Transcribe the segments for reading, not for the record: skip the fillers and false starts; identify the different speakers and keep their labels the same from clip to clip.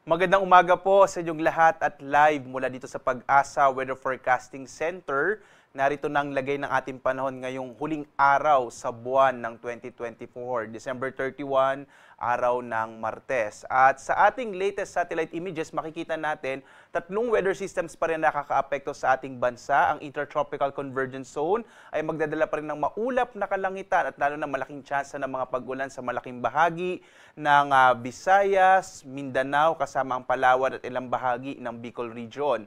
Speaker 1: Magandang umaga po sa inyong lahat at live mula dito sa Pag-asa Weather Forecasting Center. Narito na ang lagay ng ating panahon ngayong huling araw sa buwan ng 2024, December 31, araw ng Martes. At sa ating latest satellite images, makikita natin tatlong weather systems pa rin nakakaapekto sa ating bansa. Ang Intertropical Convergence Zone ay magdadala pa rin ng maulap na kalangitan at lalo na malaking tsansa ng mga pag-ulan sa malaking bahagi ng Visayas, Mindanao, kasama ang Palawan at ilang bahagi ng Bicol Region.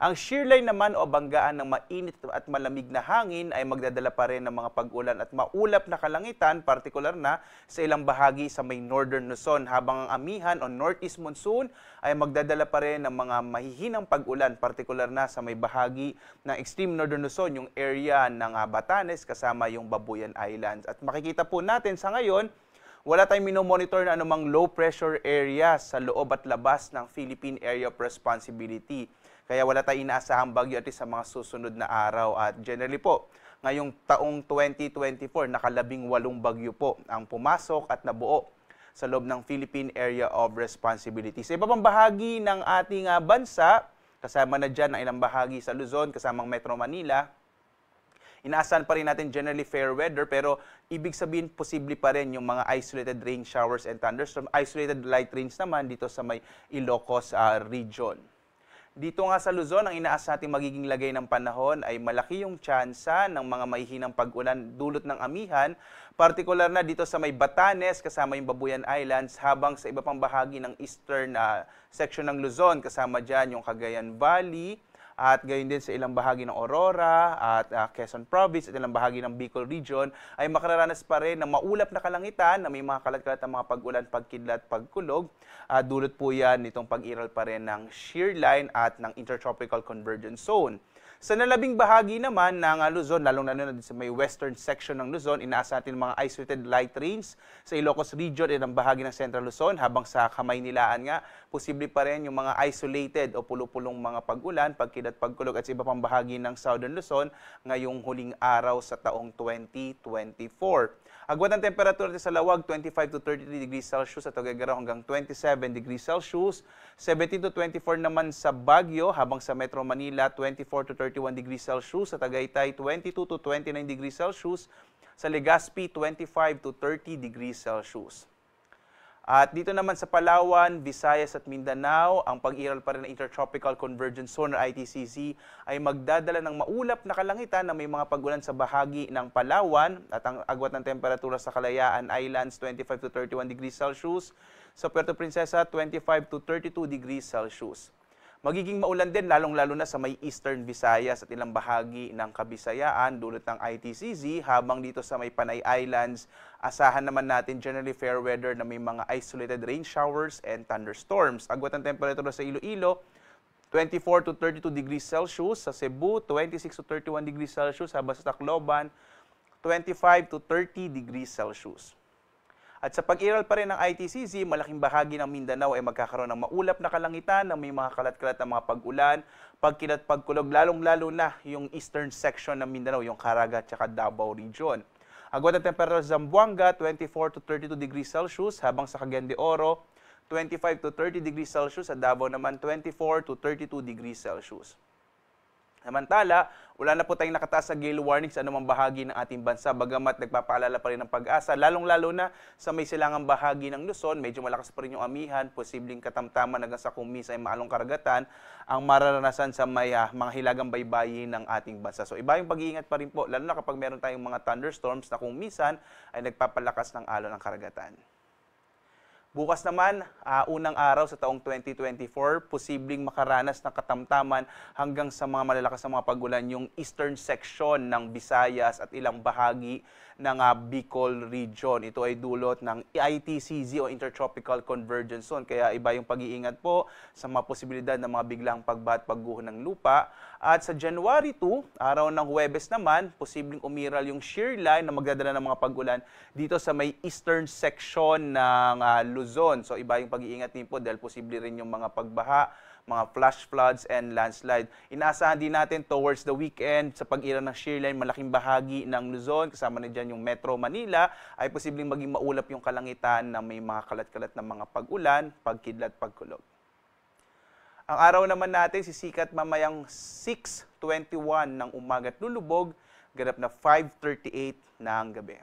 Speaker 1: Ang shear line naman o banggaan ng mainit at malamig na hangin ay magdadala pa rin ng mga pag-ulan at maulap na kalangitan, partikular na sa ilang bahagi sa may northern Luzon, habang ang amihan o northeast monsoon ay magdadala pa rin ng mga mahihinang pag-ulan, partikular na sa may bahagi ng extreme northern Luzon, yung area ng Batanes kasama yung Babuyan Islands. At makikita po natin sa ngayon, wala tayong minomonitor na anumang low pressure area sa loob at labas ng Philippine Area of Responsibility. Kaya wala tayong inaasahang bagyo at sa mga susunod na araw. At generally po, ngayong taong 2024, nakalabing-8 bagyo po ang pumasok at nabuo sa loob ng Philippine Area of Responsibility. Sa iba pang bahagi ng ating bansa, kasama na dyan ang ilang bahagi sa Luzon, kasamang Metro Manila, inaasahan pa rin natin generally fair weather, pero ibig sabihin posible pa rin yung mga isolated rain showers and thunderstorms. Isolated light rains naman dito sa may Ilocos region. Dito nga sa Luzon, ang inaasahan natin magiging lagay ng panahon ay malaki yung tsansa ng mga mahihinang pag-ulan dulot ng amihan, partikular na dito sa may Batanes kasama yung Babuyan Islands, habang sa iba pang bahagi ng eastern section ng Luzon kasama dyan yung Cagayan Valley, at gayon din sa ilang bahagi ng Aurora at Quezon Province at ilang bahagi ng Bicol Region ay makararanas pa rin ng maulap na kalangitan na may mga kalat-kalat na mga pag-ulan, pagkidlat, pagkulog. Dulot po yan nitong pag-iral pa rin ng shear line at ng Intertropical Convergence Zone. Sa nalabing bahagi naman ng Luzon, lalong-lalo na sa may western section ng Luzon, inaasahan natin mga isolated light rains sa Ilocos Region at ang bahagi ng Central Luzon, habang sa Kamaynilaan nga, posible pa rin yung mga isolated o pulo-pulong mga pag-ulan, pagkilat, pagkulog at sa iba pang bahagi ng Southern Luzon ngayong huling araw sa taong 2024. Agwat ng temperatura sa Lawag, 25 to 33 degrees Celsius, at Tuguegarao hanggang 27 degrees Celsius, 17 to 24 naman sa Baguio, habang sa Metro Manila, 24 to 31 degrees Celsius, sa Tagaytay, 22 to 29 degrees Celsius, sa Legazpi, 25 to 30 degrees Celsius. At dito naman sa Palawan, Visayas at Mindanao, ang pag-iral pa rin ng Intertropical Convergence Zone o ITCZ ay magdadala ng maulap na kalangitan na may mga pag-ulan sa bahagi ng Palawan, at ang agwat ng temperatura sa Kalayaan Islands, 25 to 31 degrees Celsius, sa Puerto Princesa, 25 to 32 degrees Celsius. Magiging maulan din lalong-lalo na sa may Eastern Visayas at ilang bahagi ng Kabisayaan dulot ng ITCZ, habang dito sa may Panay Islands, asahan naman natin generally fair weather na may mga isolated rain showers and thunderstorms. Agwat ng temperatura sa Iloilo, 24 to 32 degrees Celsius, sa Cebu, 26 to 31 degrees Celsius, habang sa Tacloban, 25 to 30 degrees Celsius. At sa pag-iral pa rin ng ITCZ, malaking bahagi ng Mindanao ay magkakaroon ng maulap na kalangitan na may mga kalat-kalat na mga pag-ulan, pagkilat, pagkulog, lalong-lalo na yung eastern section ng Mindanao, yung Caraga at Davao Region. Agwat ng temperatura sa Zamboanga, 24 to 32 degrees Celsius, habang sa Cagayan de Oro, 25 to 30 degrees Celsius, at Davao naman 24 to 32 degrees Celsius. Samantala, wala na po tayong nakataas sa gale warning sa anumang bahagi ng ating bansa, bagamat nagpapaalala pa rin ng Pag-asa, lalong-lalo na sa may silangang bahagi ng Luzon, medyo malakas pa rin yung amihan, posibleng katamtaman hanggang sa kumis ay maalong karagatan ang mararanasan sa may mga hilagang baybayin ng ating bansa. So iba yung pag-iingat pa rin po, lalo na kapag meron tayong mga thunderstorms na kung minsan ay nagpapalakas ng alon ng karagatan. Bukas naman, unang araw sa taong 2024, posibleng makaranas ng katamtaman hanggang sa mga malalakas na mga pag-ulan yung eastern section ng Visayas at ilang bahagi ng Bicol Region. Ito ay dulot ng ITCZ o Intertropical Convergence Zone. Kaya iba yung pag-iingat po sa mga posibilidad ng mga biglang pagbaha at pagguho ng lupa. At sa January 2, araw ng Huwebes naman, posibleng umiral yung shear line na magdadala ng mga pag-ulan dito sa may eastern section ng Luzon. So iba yung pag-iingat din po dahil posible rin yung mga pagbaha, mga flash floods and landslide. Inaasahan din natin towards the weekend sa pag-iral ng shear line, malaking bahagi ng Luzon, kasama na dyan yung Metro Manila, ay posibleng maging maulap yung kalangitan na may mga kalat-kalat na mga pag-ulan, pagkidlat, pagkulog. Ang araw naman natin sisikat mamayang 6:21 ng umaga at lulubog, ganap na 5:38 ng gabi.